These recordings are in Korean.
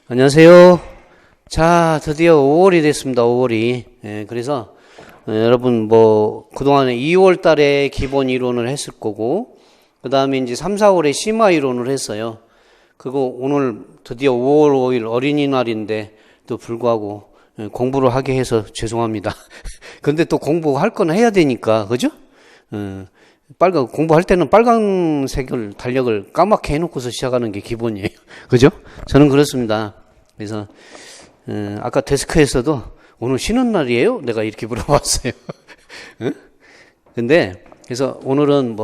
안녕하세요. 자, 드디어 5월이 됐습니다. 5월이. 예, 그래서 여러분 그동안에 2월 달에 기본 이론을 했을 거고, 그 다음에 이제 3, 4월에 심화 이론을 했어요. 그리고 오늘 드디어 5월 5일 어린이날인데 또 불구하고 공부를 하게 해서 죄송합니다. 근데 또 공부할 건 해야 되니까, 그죠? 공부할 때는 빨간색을 달력을 까맣게 해놓고서 시작하는 게 기본이에요. 그죠? 저는 그렇습니다. 그래서, 아까 데스크에서도 오늘 쉬는 날이에요? 내가 이렇게 물어봤어요. 근데, 그래서 오늘은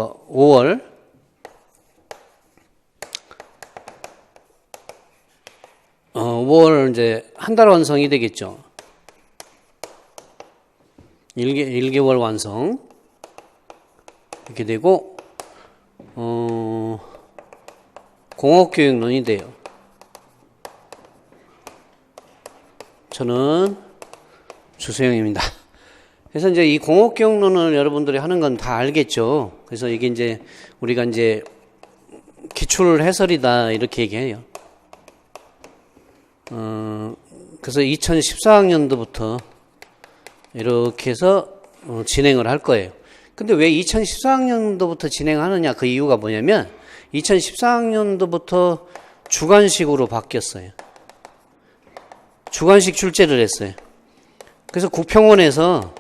5월 이제 한 달 완성이 되겠죠. 1개월 완성. 이렇게 되고, 공업교육론이 돼요. 저는 주소영입니다. 그래서 이제 이 공업교육론을 여러분들이 하는 건 다 알겠죠. 그래서 이게 이제 우리가 이제 기출 해설이다 이렇게 얘기해요. 그래서 2014학년도부터 이렇게 해서 진행을 할 거예요. 근데 왜 2014학년도부터 진행하느냐, 그 이유가 뭐냐면 2014학년도부터 주관식으로 바뀌었어요. 주관식 출제를 했어요. 그래서 국평원에서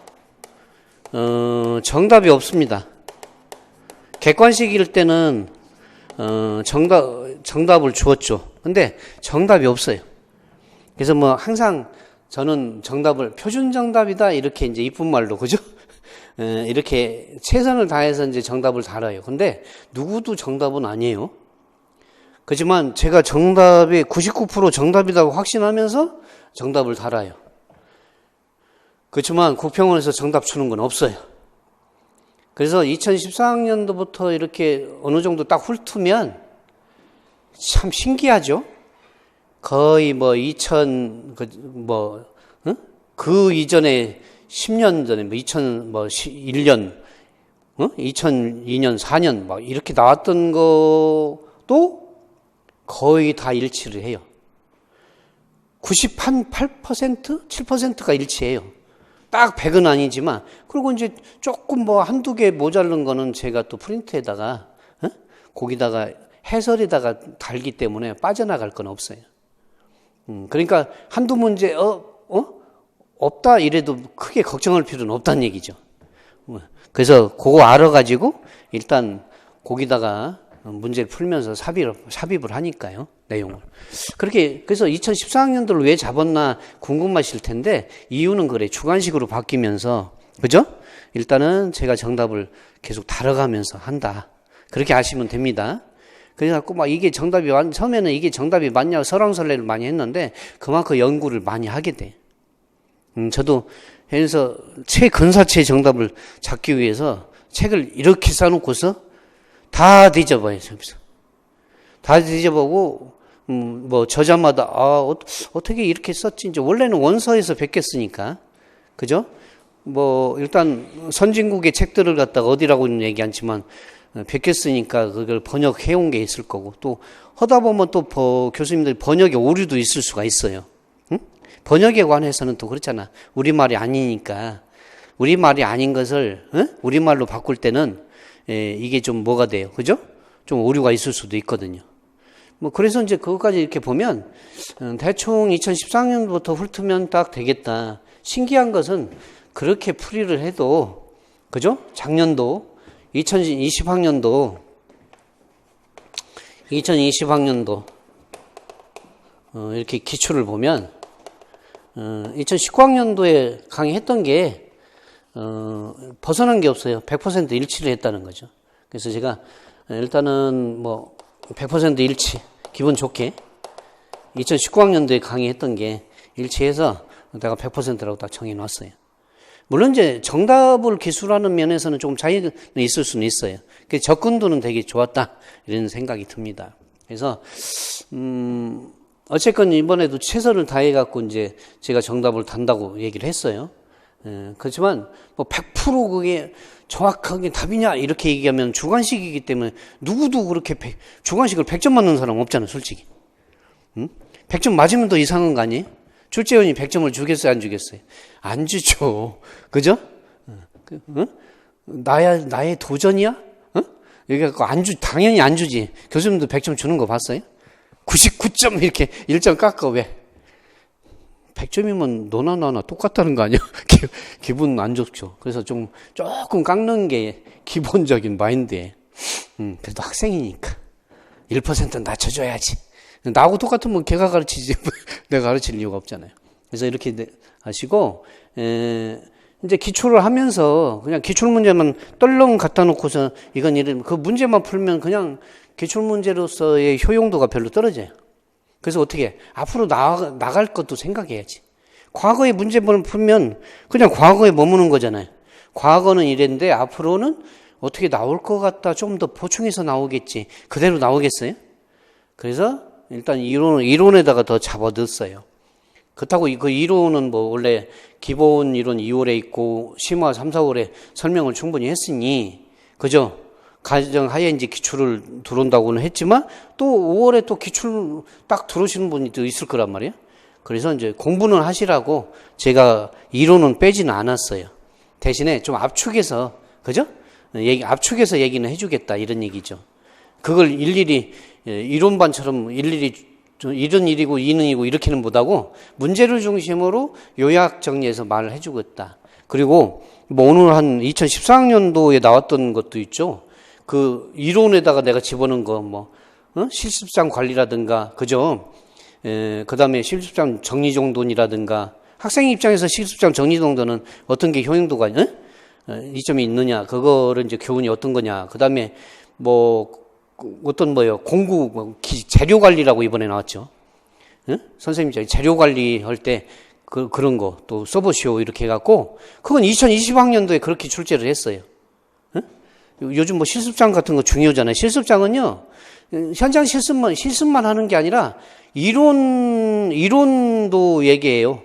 정답이 없습니다. 객관식일 때는 정답을 주었죠. 근데 정답이 없어요. 그래서 항상 저는 정답을 표준 정답이다 이렇게 이제 이쁜 말로, 그죠? 이렇게 최선을 다해서 이제 정답을 달아요. 근데 누구도 정답은 아니에요. 그렇지만 제가 정답이 99% 정답이라고 확신하면서 정답을 달아요. 그렇지만 국평원에서 정답 주는 건 없어요. 그래서 2014학년도부터 이렇게 어느 정도 딱 훑으면 참 신기하죠? 거의 그 이전에 10년 전에 2001년, 2002년, 4년 이렇게 나왔던 것도 거의 다 일치를 해요. 98%? 7%가 일치해요. 딱 100은 아니지만, 그리고 이제 조금 한두 개 모자른 거는 제가 또 프린트에다가, 거기다가 해설에다가 달기 때문에 빠져나갈 건 없어요. 그러니까 한두 문제, 없다 이래도 크게 걱정할 필요는 없다는 얘기죠. 그래서 그거 알아가지고 일단 거기다가 문제를 풀면서 삽입을 하니까요, 내용을. 그래서 2014학년도를 왜 잡았나 궁금하실 텐데, 이유는 그래. 주관식으로 바뀌면서, 그죠? 일단은 제가 정답을 계속 다뤄가면서 한다. 그렇게 아시면 됩니다. 그래갖고 이게 처음에는 이게 정답이 맞냐고 설왕설래를 많이 했는데, 그만큼 연구를 많이 하게 돼. 저도 해서 최근사치의 정답을 찾기 위해서 책을 이렇게 싸놓고서 다 뒤져봐요. 다 뒤져보고 저자마다 어떻게 이렇게 썼지? 이제 원래는 원서에서 베꼈으니까, 그죠? 일단 선진국의 책들을 갖다가 어디라고는 얘기 않지만 베꼈으니까 그걸 번역해온 게 있을 거고, 또 하다 보면 또 교수님들 번역에 오류도 있을 수가 있어요. 번역에 관해서는 또 그렇잖아. 우리말이 아니니까. 우리말이 아닌 것을 우리말로 바꿀 때는 이게 좀 뭐가 돼요. 그죠? 좀 오류가 있을 수도 있거든요. 그래서 이제 그것까지 이렇게 보면 대충 2014년부터 훑으면 딱 되겠다. 신기한 것은 그렇게 풀이를 해도, 그죠? 작년도 2020학년도 이렇게 기출을 보면 2019학년도에 강의했던 게 벗어난 게 없어요. 100% 일치를 했다는 거죠. 그래서 제가 일단은 100% 일치, 기분 좋게 2019학년도에 강의했던 게 일치해서 내가 100%라고 딱 정해놨어요. 물론 이제 정답을 기술하는 면에서는 조금 차이는 있을 수는 있어요. 그 접근도는 되게 좋았다 이런 생각이 듭니다. 그래서 어쨌건 이번에도 최선을 다해갖고 이제 제가 정답을 단다고 얘기를 했어요. 그렇지만 100% 그게 정확하게 답이냐 이렇게 얘기하면 주관식이기 때문에 누구도 그렇게 주관식을 100점 맞는 사람 없잖아요, 솔직히. 100점 맞으면 더 이상한 거 아니에요? 출제원이 100점을 주겠어요, 안 주겠어요? 안 주죠. 그죠? 나의 도전이야? 여기 당연히 안 주지. 교수님도 100점 주는 거 봤어요? 99점 이렇게 1점 깎아, 왜? 100점이면 너나 나나 똑같다는 거 아니야? 기분 안 좋죠. 그래서 조금 깎는 게 기본적인 마인드에. 그래도 학생이니까 1% 낮춰줘야지. 나하고 똑같으면 걔가 가르치지 내가 가르칠 이유가 없잖아요. 그래서 이렇게 하시고 이제 기초를 하면서 그냥 기출 문제만 떨렁 갖다 놓고서 그 문제만 풀면 그냥 기출 문제로서의 효용도가 별로 떨어져요. 그래서 어떻게 앞으로 나갈 것도 생각해야지. 과거의 문제만 풀면 그냥 과거에 머무는 거잖아요. 과거는 이랬는데 앞으로는 어떻게 나올 것 같다. 좀 더 보충해서 나오겠지. 그대로 나오겠어요? 그래서 일단 이론에다가 더 잡아넣었어요. 그렇다고 그 이론은 뭐 원래 기본 이론 2월에 있고 심화 3, 4월에 설명을 충분히 했으니, 그죠? 가정하에 이제 기출을 들어온다고는 했지만 또 5월에 또 기출 딱 들어오시는 분이 또 있을 거란 말이에요. 그래서 이제 공부는 하시라고 제가 이론은 빼지는 않았어요. 대신에 좀 압축해서, 그죠? 압축해서 얘기는 해주겠다 이런 얘기죠. 그걸 일일이 이론반처럼 일일이 이런 일이고 이능이고 이렇게는 못하고 문제를 중심으로 요약 정리해서 말을 해주겠다. 그리고 뭐 오늘 한 2014학년도에 나왔던 것도 있죠. 그 이론에다가 내가 집어넣은 거 실습장 관리라든가, 그죠? 그 다음에 실습장 정리정돈이라든가, 학생 입장에서 실습장 정리정돈은 어떤 게 효용도가 이점이 있느냐, 그거를 이제 교훈이 어떤 거냐, 그 다음에 공구 재료 관리라고 이번에 나왔죠. 선생님 재료 관리할 때 그런 거 또 써보시오 이렇게 해갖고, 그건 2020학년도에 그렇게 출제를 했어요. 요즘 뭐 실습장 같은 거 중요하잖아요. 실습장은요, 현장 실습만 하는 게 아니라 이론도 얘기해요.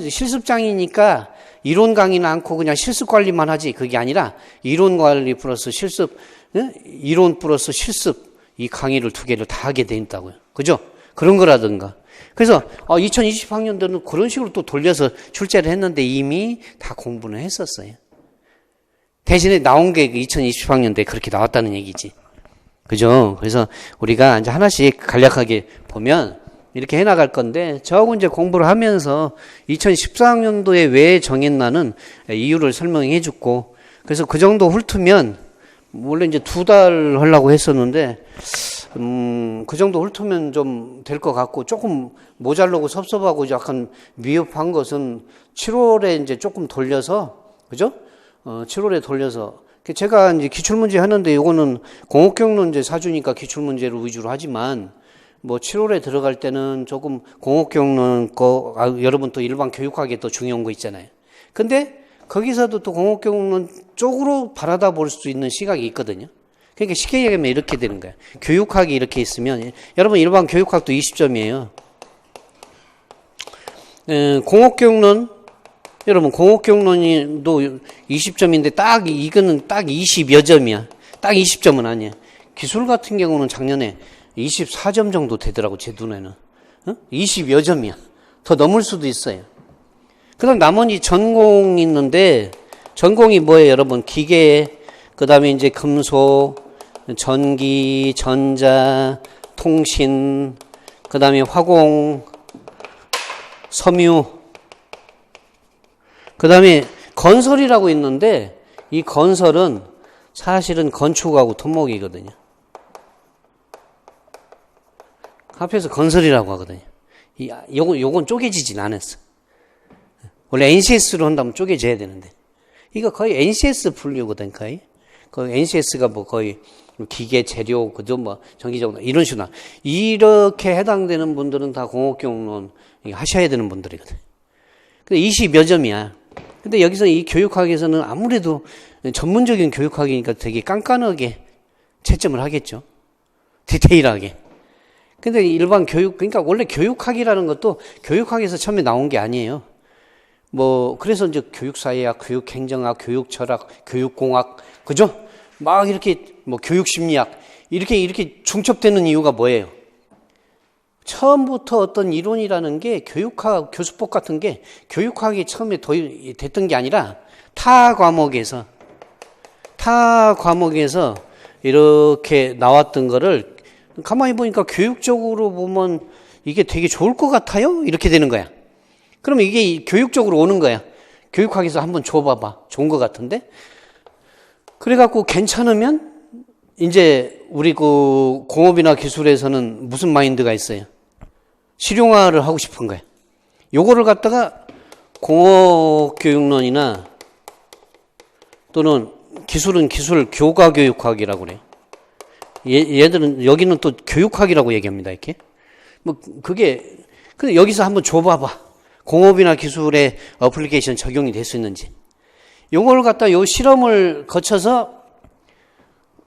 실습장이니까 이론 강의는 않고 그냥 실습 관리만 하지. 그게 아니라 이론 관리 플러스 실습, 이론 플러스 실습, 이 강의를 두 개를 다 하게 돼 있다고요. 그죠? 그런 거라든가. 그래서 2020학년도는 그런 식으로 또 돌려서 출제를 했는데 이미 다 공부는 했었어요. 대신에 나온 게 2020학년도에 그렇게 나왔다는 얘기지. 그죠? 그래서 우리가 이제 하나씩 간략하게 보면 이렇게 해나갈 건데, 저하고 이제 공부를 하면서 2014학년도에 왜 정했나는 이유를 설명해 줬고, 그래서 그 정도 훑으면, 원래 이제 2달 하려고 했었는데, 그 정도 훑으면 좀 될 것 같고, 조금 모자르고 섭섭하고 약간 미흡한 것은 7월에 이제 조금 돌려서, 그죠? 7월에 돌려서. 제가 이제 기출문제 하는데, 이거는 공업경론 이제 사주니까 기출문제를 위주로 하지만, 7월에 들어갈 때는 조금 공업경론 여러분 또 일반 교육학에 또 중요한 거 있잖아요. 근데 거기서도 또 공업경론 쪽으로 바라다 볼 수 있는 시각이 있거든요. 그러니까 쉽게 얘기하면 이렇게 되는 거예요. 교육학이 이렇게 있으면, 여러분 일반 교육학도 20점이에요. 공업경론, 여러분 공업경론도 20점인데 이거는 딱 20여 점이야. 딱 20점은 아니야. 기술 같은 경우는 작년에 24점 정도 되더라고, 제 눈에는. 20여 점이야. 더 넘을 수도 있어요. 그 다음 나머지 전공이 있는데, 전공이 뭐예요, 여러분? 기계, 그 다음에 이제 금속, 전기, 전자, 통신, 그 다음에 화공, 섬유, 그 다음에 건설이라고 있는데, 이 건설은 사실은 건축하고 토목이거든요. 합해서 건설이라고 하거든요. 요건 쪼개지진 않았어. 원래 NCS로 한다면 쪼개져야 되는데. 이거 거의 NCS 분류거든, 거의. 그 NCS가 뭐 거의 기계, 재료, 그죠, 전기적으로 이런 식으로. 이렇게 해당되는 분들은 다 공업경론 하셔야 되는 분들이거든. 근데 20여 점이야. 근데 여기서 이 교육학에서는 아무래도 전문적인 교육학이니까 되게 깐깐하게 채점을 하겠죠. 디테일하게. 근데 일반 그러니까 원래 교육학이라는 것도 교육학에서 처음에 나온 게 아니에요. 그래서 이제 교육사회학, 교육행정학, 교육철학, 교육공학, 그죠? 막 이렇게, 교육심리학, 이렇게 중첩되는 이유가 뭐예요? 처음부터 어떤 이론이라는 게 교육학, 교수법 같은 게 교육학이 처음에 도입됐던 게 아니라 타 과목에서 이렇게 나왔던 거를 가만히 보니까 교육적으로 보면 이게 되게 좋을 것 같아요? 이렇게 되는 거야. 그러면 이게 교육적으로 오는 거야. 교육학에서 한번 줘봐봐. 좋은 것 같은데? 그래갖고 괜찮으면 이제 우리 그 공업이나 기술에서는 무슨 마인드가 있어요? 실용화를 하고 싶은 거야. 요거를 갖다가 공업교육론이나 또는 기술은 기술 교과교육학이라고 그래요. 얘들은 여기는 또 교육학이라고 얘기합니다. 이렇게. 뭐 그게 근데 여기서 한번 줘봐봐. 공업이나 기술의 어플리케이션 적용이 될 수 있는지. 요걸 갖다 요 실험을 거쳐서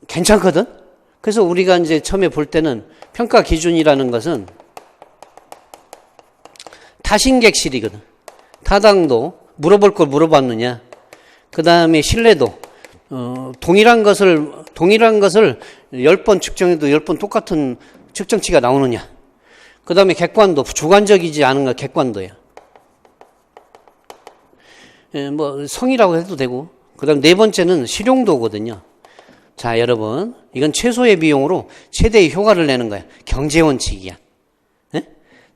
괜찮거든. 그래서 우리가 이제 처음에 볼 때는 평가 기준이라는 것은 타신객실이거든. 타당도, 물어볼 걸 물어봤느냐. 그 다음에 신뢰도, 동일한 것을 10번 측정해도 10번 똑같은 측정치가 나오느냐. 그 다음에 객관도, 주관적이지 않은 거 객관도야. 뭐, 성이라고 해도 되고. 그 다음 네 번째는 실용도거든요. 자, 여러분. 이건 최소의 비용으로 최대의 효과를 내는 거야. 경제원칙이야. 네?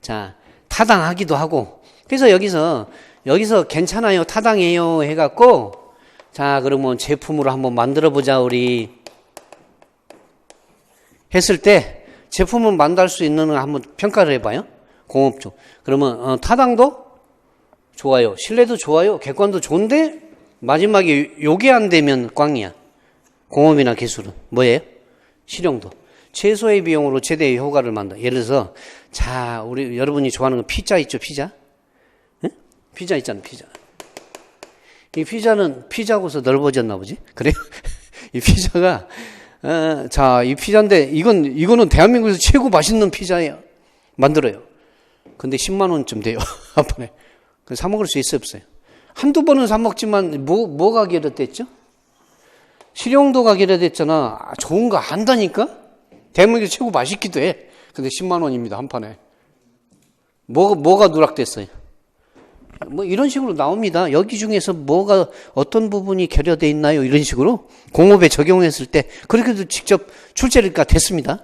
자, 타당하기도 하고. 그래서 여기서 괜찮아요, 타당해요 해갖고, 자, 그러면 제품으로 한번 만들어보자, 우리. 했을 때, 제품을 만들 수 있는 거 한번 평가를 해봐요. 공업 쪽. 그러면, 타당도? 좋아요. 신뢰도 좋아요. 객관도 좋은데, 마지막에 요게 안 되면 꽝이야. 공업이나 기술은. 뭐예요? 실용도. 최소의 비용으로 최대의 효과를 만든다. 예를 들어서, 자, 우리, 여러분이 좋아하는 거 피자 있죠, 피자? 응? 피자 있잖아, 피자. 이 피자는 피자고서 넓어졌나 보지? 그래요? 이 피자가, 자, 이 피자인데, 이거는 대한민국에서 최고 맛있는 피자예요. 만들어요. 근데 10만 원쯤 돼요. 한 번에. 사먹을 수 있어요, 없어요? 한두 번은 사먹지만, 뭐가 결여됐죠? 실용도가 결여됐잖아. 좋은 거 안다니까? 대한민국에서 최고 맛있기도 해. 근데 10만 원입니다, 한 판에. 뭐가 누락됐어요? 뭐 이런 식으로 나옵니다. 여기 중에서 뭐가 어떤 부분이 결여돼 있나요? 이런 식으로 공업에 적용했을 때 그렇게도 직접 출제가 됐습니다.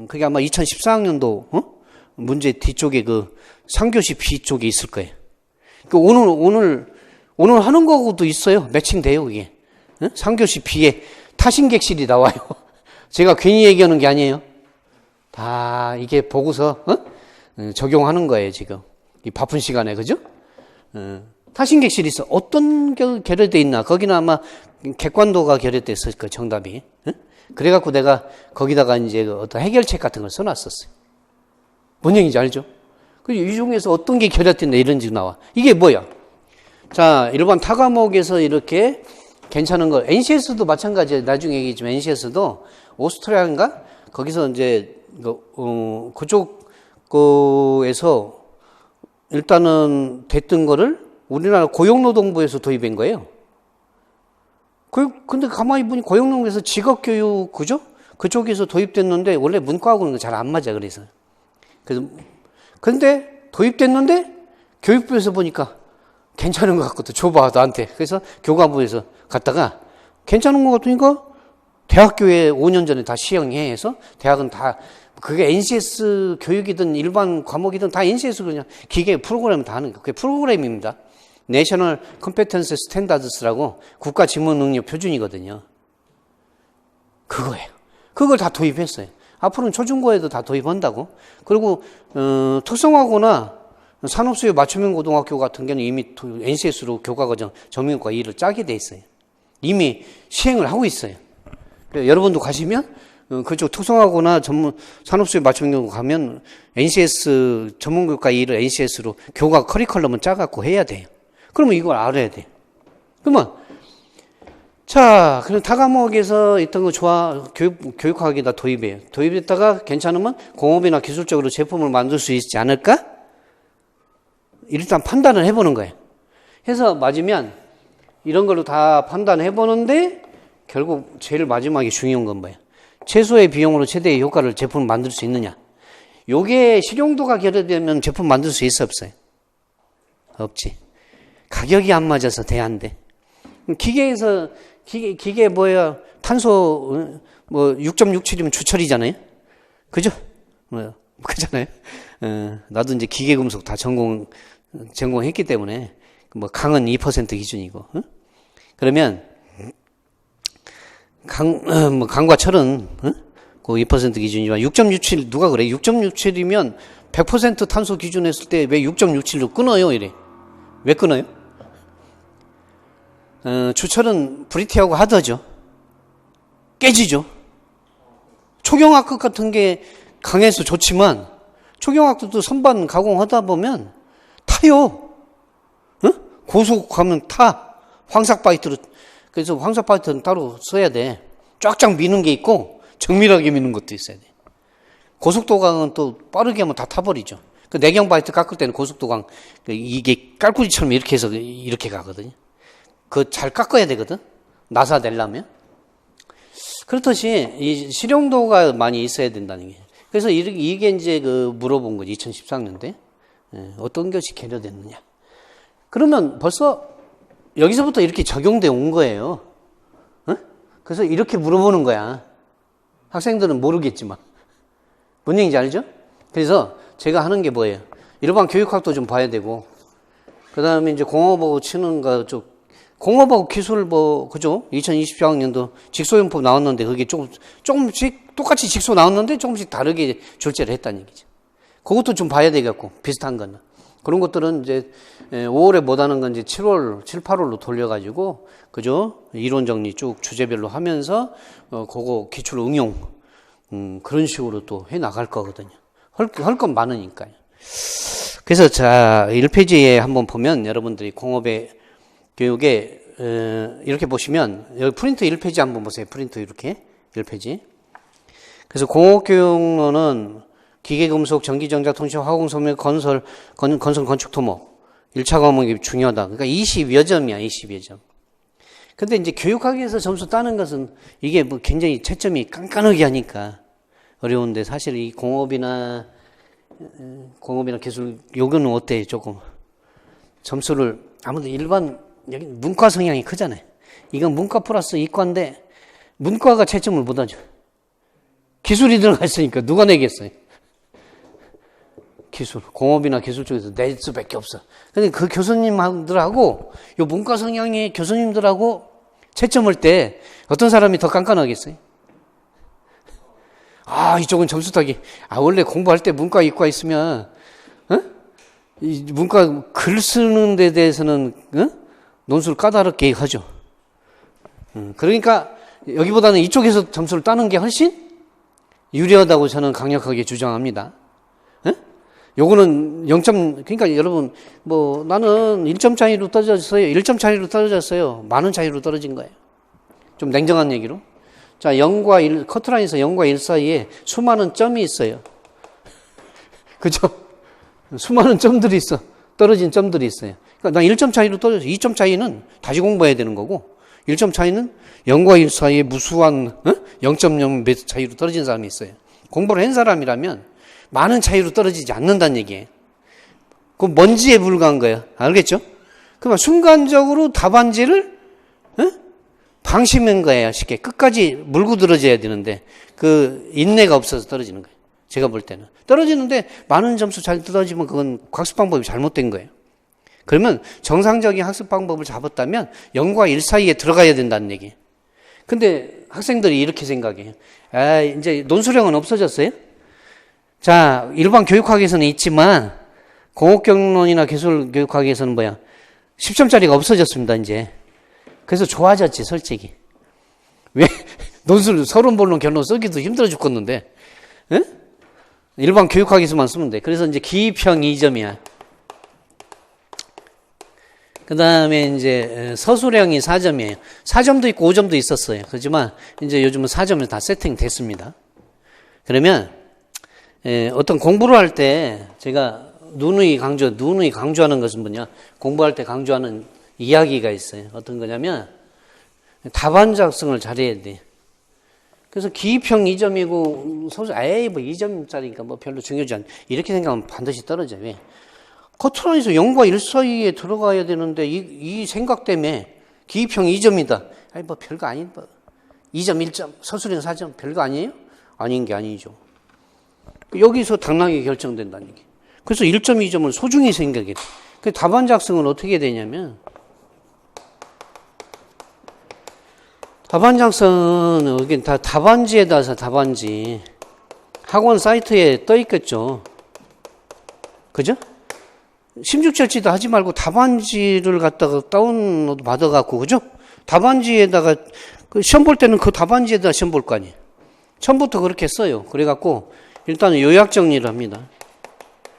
그게 아마 2014학년도 문제 뒤쪽에 그 3교시 B 쪽에 있을 거예요. 그 오늘 하는 거하고도 있어요. 매칭돼요, 그게. 3교시 B에 타신객실이 나와요. 제가 괜히 얘기하는 게 아니에요. 다 이게 보고서 적용하는 거예요, 지금. 이 바쁜 시간에, 그죠? 타신객실이 있어. 어떤 게 결여되어 있나? 거기는 아마 객관도가 결여됐을 거예요, 정답이. 그래갖고 내가 거기다가 이제 어떤 해결책 같은 걸 써놨었어요. 뭔 얘기인지 알죠? 이 중에서 어떤 게 결여된다 이런 식으로 나와. 이게 뭐야? 자, 일반 타과목에서 이렇게 괜찮은 거. NCS도 마찬가지예요. 나중에 얘기했지만 NCS도 오스트리아인가? 거기서 이제 그쪽 거에서 일단은 됐던 거를 우리나라 고용노동부에서 도입한 거예요. 근데 가만히 보니 고용노동부에서 직업교육, 그죠? 그쪽에서 도입됐는데 원래 문과하고는 잘 안 맞아, 그래서. 근데 도입됐는데 교육부에서 보니까 괜찮은 것 같거든. 줘봐, 나한테. 그래서 교과부에서 갔다가 괜찮은 것 같으니까 대학교에 5년 전에 다 시행해 해서 대학은 다 그게 NCS 교육이든 일반 과목이든 다 NCS 그냥 기계 프로그램 다 하는 거. 그게 프로그램입니다. 내셔널 컴페턴스 스탠다드스라고 국가 지문 능력 표준이거든요. 그거예요. 그걸 다 도입했어요. 앞으로는 초중고에도 다 도입한다고. 그리고 특성화고나 산업수요 맞춤형 고등학교 같은 경우는 이미 NCS로 교과과정 전문과 2를 짜게 돼 있어요. 이미 시행을 하고 있어요. 여러분도 가시면 그쪽 특성화고나 산업수요 맞춤형 가면 NCS 전문교과 2를 NCS로 교과 커리큘럼은 짜갖고 해야 돼요. 그러면 이걸 알아야 돼요. 그러면 자, 그럼 타과목에서 있던 거 교육학에다 도입해요. 도입했다가 괜찮으면 공업이나 기술적으로 제품을 만들 수 있지 않을까? 일단 판단을 해보는 거예요. 해서 맞으면 이런 걸로 다 판단해보는데 결국 제일 마지막에 중요한 건 뭐예요? 최소의 비용으로 최대의 효과를 제품을 만들 수 있느냐. 요게 실용도가 결여되면 제품 만들 수 있어, 없어요? 없지. 가격이 안 맞아서 돼, 안 돼. 기계에서, 기계 뭐야, 탄소, 6.67이면 주철이잖아요? 그죠? 그잖아요? 나도 이제 기계금속 다 전공했기 때문에, 강은 2% 기준이고, 그러면, 강과 철은, 그 2% 기준이지만, 6.67, 누가 그래? 6.67이면 100% 탄소 기준 했을 때 왜 6.67로 끊어요? 이래. 왜 끊어요? 주철은 브리티하고 하드죠. 깨지죠. 초경화학 같은 게 강해서 좋지만 초경화학도 선반 가공하다 보면 타요. 고속 가면 타. 황삭바이트로. 그래서 황삭바이트는 따로 써야 돼. 쫙쫙 미는 게 있고 정밀하게 미는 것도 있어야 돼. 고속도강은 또 빠르게 하면 다 타버리죠. 그 내경바이트 깎을 때는 고속도강 이게 깔꾸리처럼 이렇게 해서 이렇게 가거든요. 그거 잘 깎아야 되거든. 나사 내려면. 그렇듯이 이 실용도가 많이 있어야 된다는 게. 그래서 이게 이제 물어본 거지. 2013년도에 어떤 것이 계류됐느냐. 그러면 벌써 여기서부터 이렇게 적용돼 온 거예요. 그래서 이렇게 물어보는 거야. 학생들은 모르겠지만. 뭔 얘기인지 알죠? 그래서 제가 하는 게 뭐예요? 일반 교육학도 좀 봐야 되고, 그 다음에 이제 공업하고 치는 거 좀, 공업하고 기술 그죠? 2024학년도 직소용법 나왔는데 그게 조금씩 똑같이 직소 나왔는데 조금씩 다르게 출제를 했다는 얘기죠. 그것도 좀 봐야 되겠고, 비슷한 거는. 그런 것들은 이제 5월에 못하는 건 이제 7월, 7, 8월로 돌려가지고, 그죠? 이론 정리 쭉 주제별로 하면서, 그거 기출 응용, 그런 식으로 또 해 나갈 거거든요. 할 건 많으니까요. 그래서 자, 1페이지에 한번 보면 여러분들이 공업의 교육에, 이렇게 보시면, 여기 프린트 1페이지 한번 보세요. 프린트 이렇게. 1페이지. 그래서 공업교육론은 기계금속, 전기전자, 통신, 화공소멸, 건설, 건축, 토목. 1차 과목이 중요하다. 그러니까 20여 점이야, 20여 점. 근데 이제 교육학에서 점수 따는 것은 이게 굉장히 채점이 깐깐하게 하니까 어려운데 사실 이 공업이나 기술, 요거는 어때요, 조금? 점수를, 아무래도 일반, 여기 문과 성향이 크잖아요. 이건 문과 플러스 이과인데, 문과가 채점을 못하죠. 기술이 들어가 있으니까 누가 내겠어요? 기술, 공업이나 기술 쪽에서 낼 수밖에 없어. 근데 그 교수님들하고, 요 문과 성향의 교수님들하고 채점할 때 어떤 사람이 더 깐깐하겠어요? 이쪽은 점수 따기. 원래 공부할 때 문과, 이과 있으면, 이 문과 글 쓰는 데 대해서는, 논술을 까다롭게 하죠. 그러니까 여기보다는 이쪽에서 점수를 따는 게 훨씬 유리하다고 저는 강력하게 주장합니다. 요거는 0점, 그러니까 여러분, 나는 1점 차이로 떨어졌어요. 1점 차이로 떨어졌어요. 많은 차이로 떨어진 거예요. 좀 냉정한 얘기로. 자, 0과 1, 커트라인에서 0과 1 사이에 수많은 점이 있어요. 그죠? 수많은 점들이 있어. 떨어진 점들이 있어요. 그러니까 난 1점 차이로 떨어졌어요. 2점 차이는 다시 공부해야 되는 거고, 1점 차이는 0과 1 사이에 무수한 0.0 몇 차이로 떨어진 사람이 있어요. 공부를 한 사람이라면 많은 차이로 떨어지지 않는다는 얘기예요. 그건 먼지에 불과한 거예요. 알겠죠? 그러면 순간적으로 답안지를 방심한 거예요. 쉽게 끝까지 물고 들어져야 되는데 그 인내가 없어서 떨어지는 거예요. 제가 볼 때는 떨어지는데 많은 점수 잘 떨어지면 그건 학습 방법이 잘못된 거예요. 그러면 정상적인 학습 방법을 잡았다면 0과 1 사이에 들어가야 된다는 얘기예요. 근데 학생들이 이렇게 생각해요. 이제 논술형은 없어졌어요? 자, 일반 교육학에서는 있지만 공업경론이나 기술교육학에서는 10점짜리가 없어졌습니다, 이제. 그래서 좋아졌지, 솔직히. 왜? 논술, 서론본론, 결론 쓰기도 힘들어 죽겠는데. 일반 교육학에서만 쓰면 돼. 그래서 이제 기입형 2점이야. 그 다음에 이제 서술형이 4점이에요. 4점도 있고 5점도 있었어요. 그렇지만 이제 요즘은 4점을 다 세팅 됐습니다. 그러면 어떤 공부를 할 때 제가 누누이 강조하는 것은 뭐냐? 공부할 때 강조하는 이야기가 있어요. 어떤 거냐면 답안 작성을 잘해야 돼. 그래서 기입형 2점이고 소수 에이 뭐 2점짜리니까 뭐 별로 중요하지 않. 이렇게 생각하면 반드시 떨어져요. 왜? 커트라인에서 0과 1 사이에 들어가야 되는데 이 생각 때문에 기입형 2점이다. 아니 뭐 별거 아닌 뭐 2점 1점 서술형 4점 별거 아니에요? 아닌 게 아니죠. 여기서 당락이 결정된다는 얘기. 그래서 1.2점을 소중히 생각해야 돼. 그 답안 작성은 어떻게 되냐면 답안 작성은 여기 다 답안지에다서 답안지 학원 사이트에 떠 있겠죠. 그죠? 심죽절지도 하지 말고 답안지를 갖다가 다운로드 받아갖고 그죠? 답안지에다가 그 시험 볼 때는 그 답안지에다 시험 볼 거 아니에요. 처음부터 그렇게 써요. 그래갖고 일단은 요약 정리를 합니다.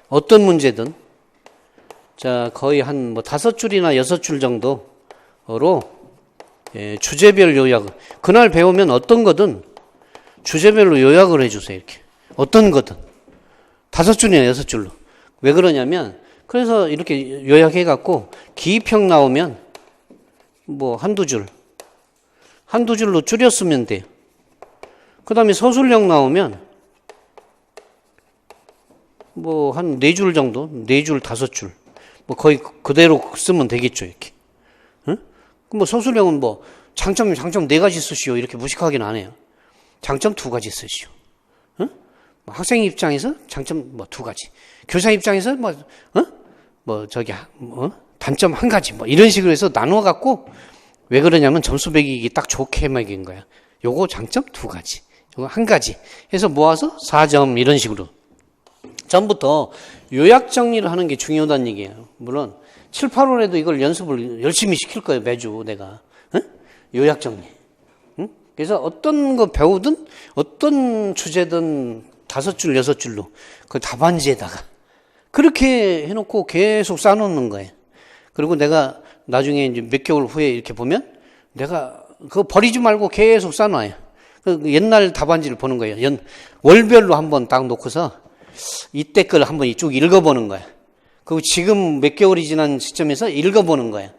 어떤 문제든 자 거의 한 뭐 5줄이나 6줄 정도로 주제별 요약. 그날 배우면 어떤 거든 주제별로 요약을 해주세요. 이렇게 어떤 거든 5줄이나 6줄로. 왜 그러냐면 그래서 이렇게 요약해갖고 기입형 나오면 뭐 한두 줄로 줄였으면 돼요. 그 다음에 서술형 나오면 뭐 한 4줄 정도, 4줄, 5줄. 뭐 거의 그대로 쓰면 되겠죠, 이렇게. 응? 뭐 서술형은 뭐 장점 4가지 쓰시오. 이렇게 무식하게는 안 해요. 장점 2가지 쓰시오. 응? 뭐 학생 입장에서 장점 뭐 2가지. 교사 입장에서 단점 1가지. 뭐 이런 식으로 해서 나눠 갖고 왜 그러냐면 점수 매기기 딱 좋게 매긴 거야. 요거 장점 2가지. 요거 1가지. 해서 모아서 4점 이런 식으로. 전부터 요약 정리를 하는 게 중요하다는 얘기예요. 물론 7, 8월에도 이걸 연습을 열심히 시킬 거예요. 매주 내가. 응? 요약 정리. 응? 그래서 어떤 거 배우든 어떤 주제든 5줄, 6줄로 그 답안지에다가 그렇게 해놓고 계속 쌓아놓는 거예요. 그리고 내가 나중에 이제 몇 개월 후에 이렇게 보면 내가 그거 버리지 말고 계속 쌓아놔요. 그 옛날 답안지를 보는 거예요. 월별로 한번 딱 놓고서 이때 걸 한번 쭉 읽어보는 거야. 그리고 지금 몇 개월이 지난 시점에서 읽어보는 거야.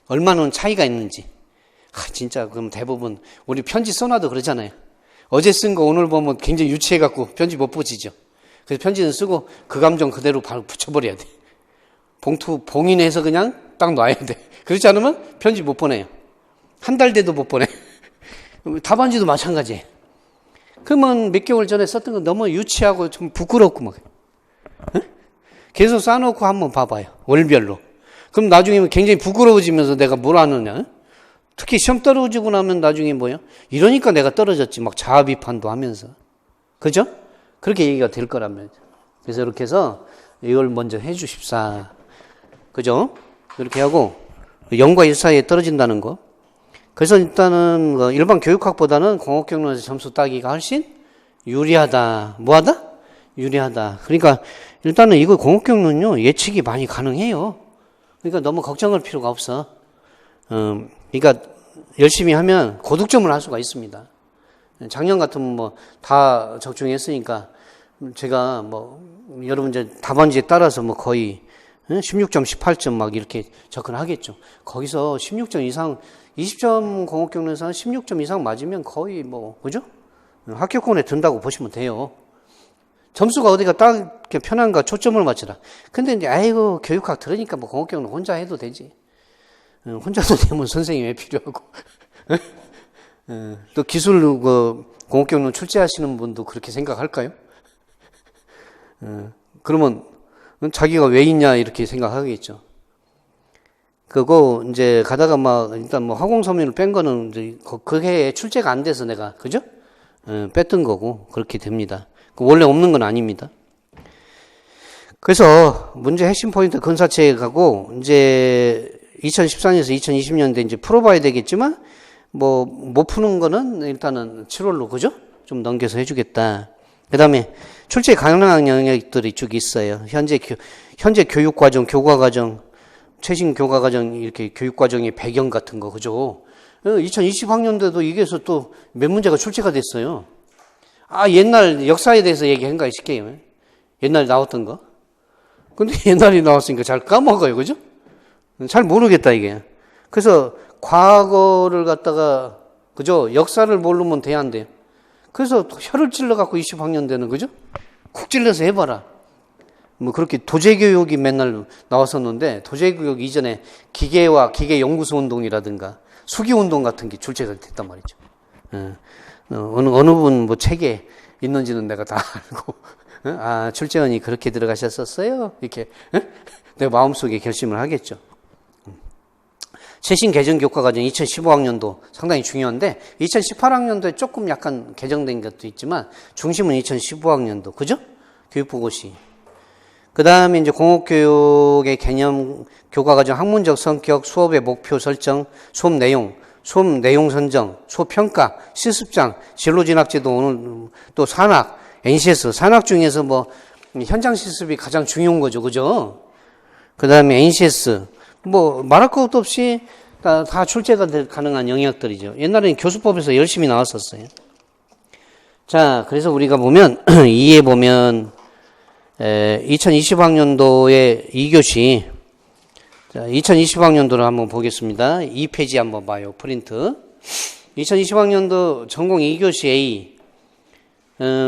얼마나 차이가 있는지. 진짜 그럼 대부분 우리 편지 써놔도 그러잖아요. 어제 쓴 거 오늘 보면 굉장히 유치해갖고 편지 못 붙이죠. 그래서 편지는 쓰고 그 감정 그대로 바로 붙여버려야 돼. 봉투 봉인해서 그냥 딱 놔야 돼. 그렇지 않으면 편지 못 보내요. 한 달 돼도 못 보내. 답안지도 마찬가지예요. 그러면 몇 개월 전에 썼던 거 너무 유치하고 좀 부끄럽고 막. 응? 계속 쌓아놓고 한번 봐봐요. 월별로. 그럼 나중에 굉장히 부끄러워지면서 내가 뭘 하느냐. 특히 시험 떨어지고 나면 나중에 뭐야? 이러니까 내가 떨어졌지. 막 자아 비판도 하면서. 그죠? 그렇게 얘기가 될 거란 말이죠. 그래서 이렇게 해서 이걸 먼저 해 주십사. 그죠? 이렇게 하고 0과 1 사이에 떨어진다는 거. 그래서 일단은 일반 교육학보다는 공업경로에서 점수 따기가 훨씬 유리하다. 뭐하다? 유리하다. 그러니까 일단은 이거 공업경로는요 예측이 많이 가능해요. 그러니까 너무 걱정할 필요가 없어. 그러니까 열심히 하면 고득점을 할 수가 있습니다. 작년 같으면 뭐 다 적중했으니까 제가 뭐 여러분 이제 답안지에 따라서 뭐 거의 16점, 18점 막 이렇게 접근하겠죠. 거기서 16점 이상 20점 공업경로에서 한 16점 이상 맞으면 거의 뭐, 그죠? 합격권에 든다고 보시면 돼요. 점수가 어디가 딱 편한가 초점을 맞추라. 근데 이제, 아이고, 교육학 들으니까 뭐 공업경로 혼자 해도 되지. 혼자도 되면 선생님이 왜 필요하고. 또 기술, 공업경로 출제하시는 분도 그렇게 생각할까요? 그러면 자기가 왜 있냐 이렇게 생각하겠죠. 그거 이제 가다가 막 일단 뭐 화공섬유를 뺀 거는 이제 그 해에 출제가 안 돼서 내가 그죠? 뺐던 거고 그렇게 됩니다. 원래 없는 건 아닙니다. 그래서 문제 핵심 포인트 근사체계하고 이제 2014년에서 2020년대 이제 풀어봐야 되겠지만 뭐 못 푸는 거는 일단은 7월로 그죠? 좀 넘겨서 해주겠다. 그 다음에 출제 가능한 영역들이 쭉 있어요. 현재 교육과정, 교과과정, 최신 교과과정, 이렇게 교육과정의 배경 같은 거, 그죠? 2020학년도에도 이게서 또 몇 문제가 출제가 됐어요. 옛날 역사에 대해서 얘기한가 싶게요. 옛날 나왔던 거. 근데 옛날에 나왔으니까 잘 까먹어요, 그죠? 잘 모르겠다, 이게. 그래서 과거를 갖다가, 그죠? 역사를 모르면 돼, 안 돼요? 그래서 혀를 찔러갖고 20학년대는, 그죠? 쿡 찔러서 해봐라. 뭐 그렇게 도제교육이 맨날 나왔었는데, 도제교육 이전에 기계와 기계연구소 운동이라든가 수기운동 같은 게 출제가 됐단 말이죠. 어느 분 뭐 책에 있는지는 내가 다 알고, 아, 출제원이 그렇게 들어가셨었어요? 이렇게, 내 마음속에 결심을 하겠죠. 최신 개정 교과과정 2015학년도 상당히 중요한데, 2018학년도에 조금 약간 개정된 것도 있지만, 중심은 2015학년도, 그죠? 교육부고시. 그 다음에 이제 공업교육의 개념, 교과과정 학문적 성격, 수업의 목표 설정, 수업 내용 선정, 수업 평가, 실습장, 진로 진학제도, 오늘 또 산학, NCS, 산학 중에서 뭐, 현장 실습이 가장 중요한 거죠. 그죠? 그 다음에 NCS, 뭐, 말할 것도 없이 다 출제가 가능한 영역들이죠. 옛날에는 교수법에서 열심히 나왔었어요. 자, 그래서 우리가 보면, 2에 보면, 2020학년도에 2교시, 자, 2020학년도를 한번 보겠습니다. 2페이지 한번 봐요. 프린트. 2020학년도 전공 2교시 A.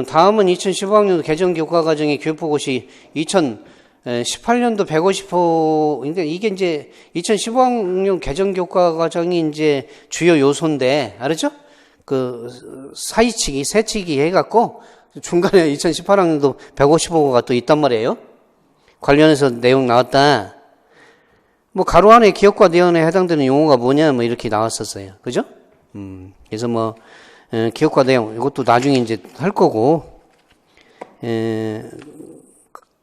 다음은 2015학년도 개정교과과정의 교육부고시 2018년도 150호, 근데 이게 이제 2015학년 개정교과과정이 이제 주요 요소인데, 알았죠? 사이치기, 세치기 해갖고 중간에 2018학년도 150호가 또 있단 말이에요. 관련해서 내용 나왔다. 뭐 가로 안에 기억과 내용에 해당되는 용어가 뭐냐 뭐 이렇게 나왔었어요. 그죠? 그래서 뭐 기억과 내용 이것도 나중에 이제 할 거고.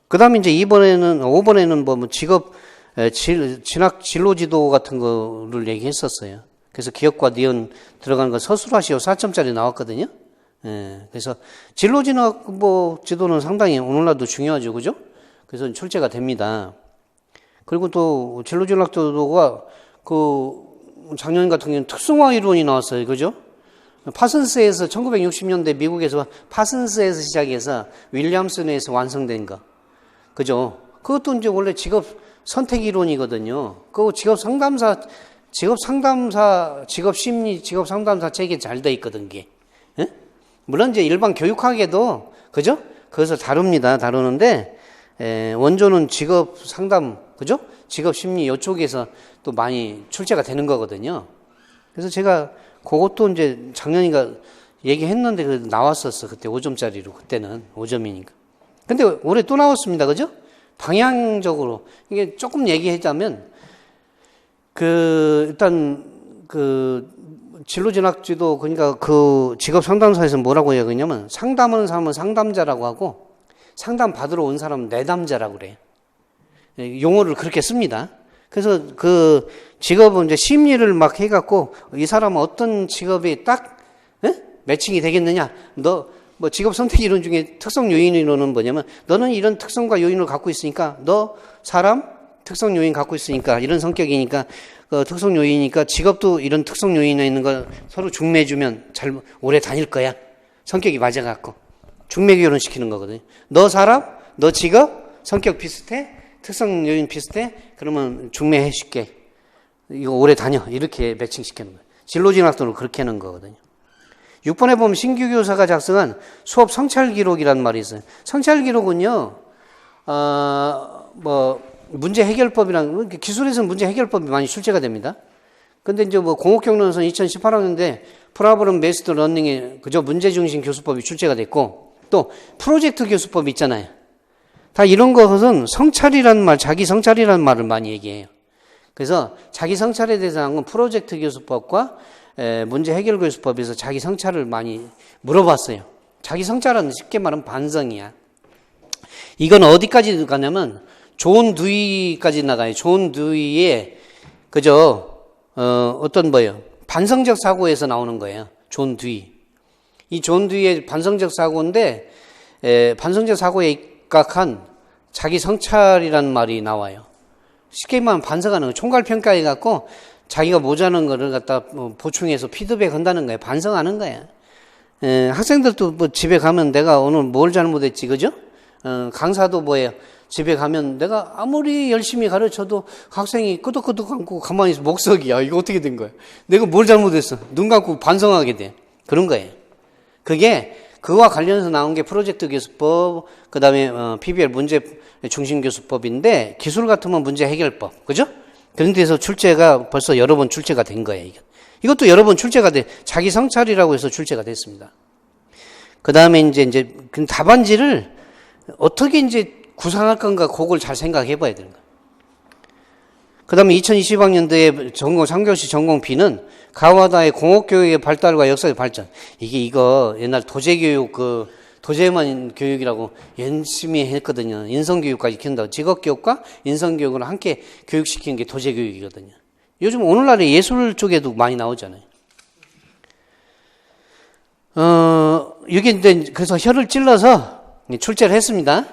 그다음에 이제 5번에는 뭐 직업 진학 진로 지도 같은 거를 얘기했었어요. 그래서 기억과 니은 들어가는 거 서술하시오 4점짜리 나왔거든요. 그래서 진로 진학 뭐 지도는 상당히 오늘날도 중요하죠. 그죠? 그래서 출제가 됩니다. 그리고 또 진로 진학 지도가 작년 같은 경우는 특성화 이론이 나왔어요. 그죠? 파슨스에서 1960년대 미국에서 파슨스에서 시작해서 윌리엄슨에서 완성된 거. 그죠? 그것도 이제 원래 직업 선택 이론이거든요. 그 직업 심리, 직업 상담사 책에 잘 돼 있거든, 이게. 예? 물론 이제 일반 교육학에도, 그죠? 그것을 다루는데, 원조는 직업 상담, 그죠? 직업 심리 이쪽에서 또 많이 출제가 되는 거거든요. 그래서 제가 그것도 이제 작년인가 얘기했는데 나왔었어. 그때 5점짜리로. 그때는 5점이니까. 근데 올해 또 나왔습니다. 그죠? 방향적으로. 이게 조금 얘기하자면, 일단, 진로진학지도, 그러니까 직업 상담사에서 뭐라고 얘기하냐면, 상담하는 사람은 상담자라고 하고, 상담 받으러 온 사람은 내담자라고 그래요. 용어를 그렇게 씁니다. 그래서 직업은 이제 심리를 막 해갖고, 이 사람은 어떤 직업이 딱, 매칭이 되겠느냐? 뭐 직업 선택 이론 중에 특성 요인 이론은 뭐냐면, 너는 이런 특성과 요인을 갖고 있으니까, 특성 요인 갖고 있으니까, 이런 성격이니까, 특성 요인이니까, 직업도 이런 특성 요인에 있는 걸 서로 중매해주면 오래 다닐 거야. 성격이 맞아갖고. 중매 결혼 시키는 거거든요. 너 직업, 성격 비슷해? 특성 요인 비슷해? 그러면 중매해줄게. 이거 오래 다녀. 이렇게 매칭시키는 거예요. 진로진학도는 그렇게 하는 거거든요. 6번에 보면 신규 교사가 작성한 수업 성찰 기록이라는 말이 있어요. 성찰 기록은요, 문제 해결법이랑, 기술에서는 문제 해결법이 많이 출제가 됩니다. 근데 이제 공업경론에서 2018학년대 프로블럼 베이스드 러닝에 그저 문제중심 교수법이 출제가 됐고, 또 프로젝트 교수법이 있잖아요. 다 이런 것은 성찰이라는 말, 자기 성찰이라는 말을 많이 얘기해요. 그래서 자기 성찰에 대해서 한 건 프로젝트 교수법과 문제 해결 교수법에서 자기 성찰을 많이 물어봤어요. 자기 성찰은 쉽게 말하면 반성이야. 이건 어디까지 가냐면 존 두이까지 나가요. 존 두이의 반성적 사고에서 나오는 거예요. 존 두이. 이 존 두이의 반성적 사고인데 반성적 사고에 입각한 자기 성찰이라는 말이 나와요. 쉽게 말하면 반성하는 거. 총괄 평가해 갖고 자기가 모자란 거를 갖다 보충해서 피드백 한다는 거예요. 반성하는 거예요. 학생들도 집에 가면 내가 오늘 뭘 잘못했지, 그죠? 강사도 집에 가면 내가 아무리 열심히 가르쳐도 학생이 끄덕끄덕 감고 가만히 있어. 목석이야. 이거 어떻게 된 거야? 내가 뭘 잘못했어? 눈 감고 반성하게 돼. 그런 거예요. 그게 그와 관련해서 나온 게 프로젝트 교수법, 그 다음에 PBL 문제 중심 교수법인데 기술 같으면 문제 해결법, 그죠? 그런 데서 출제가 벌써 여러 번 출제가 된 거예요. 이것도 여러 번 출제가 자기 성찰이라고 해서 출제가 됐습니다. 그 다음에 이제 그 답안지를 어떻게 이제 구상할 건가 그걸 잘 생각해 봐야 되는 거예요. 그 다음에 2020학년도에 전공, 3교시 전공 B는 가와다의 공업교육의 발달과 역사의 발전. 이거 옛날 도제교육, 도제만 교육이라고 열심히 했거든요. 인성교육까지 키운다고. 직업교육과 인성교육을 함께 교육시키는 게 도제교육이거든요. 요즘 오늘날의 예술 쪽에도 많이 나오잖아요. 이게 이제 그래서 혀를 찔러서 출제를 했습니다.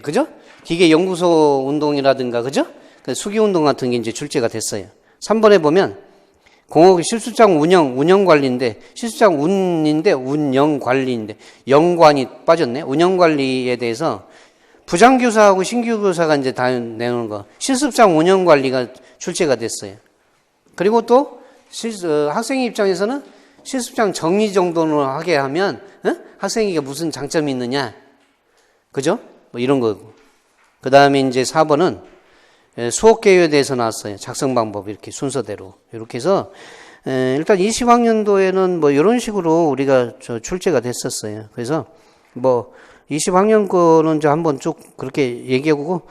그죠? 기계 연구소 운동이라든가, 그죠? 수기 운동 같은 게 이제 출제가 됐어요. 3번에 보면 공업 실수장 운영 관리인데 실수장 운인데 운영 관리인데 영관이 빠졌네. 운영 관리에 대해서 부장교사하고 신규교사가 이제 다 내놓은 거. 실습장 운영 관리가 출제가 됐어요. 그리고 또 학생 입장에서는 실습장 정리 정돈을 하게 하면 학생에게 무슨 장점이 있느냐, 그죠? 뭐 이런 거고. 그 다음에 이제 4번은 수업 계획에 대해서 나왔어요. 작성 방법 이렇게 순서대로 이렇게 해서 일단 20학년도에는 뭐 이런 식으로 우리가 출제가 됐었어요. 그래서 뭐 20학년 거는 이제 한번 쭉 그렇게 얘기하고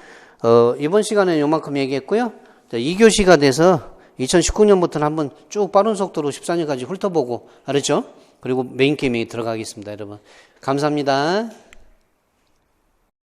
이번 시간에 요만큼 얘기했고요. 2교시가 돼서 2019년부터는 한번 쭉 빠른 속도로 14년까지 훑어보고 알았죠? 그리고 메인 게임에 들어가겠습니다, 여러분. 감사합니다.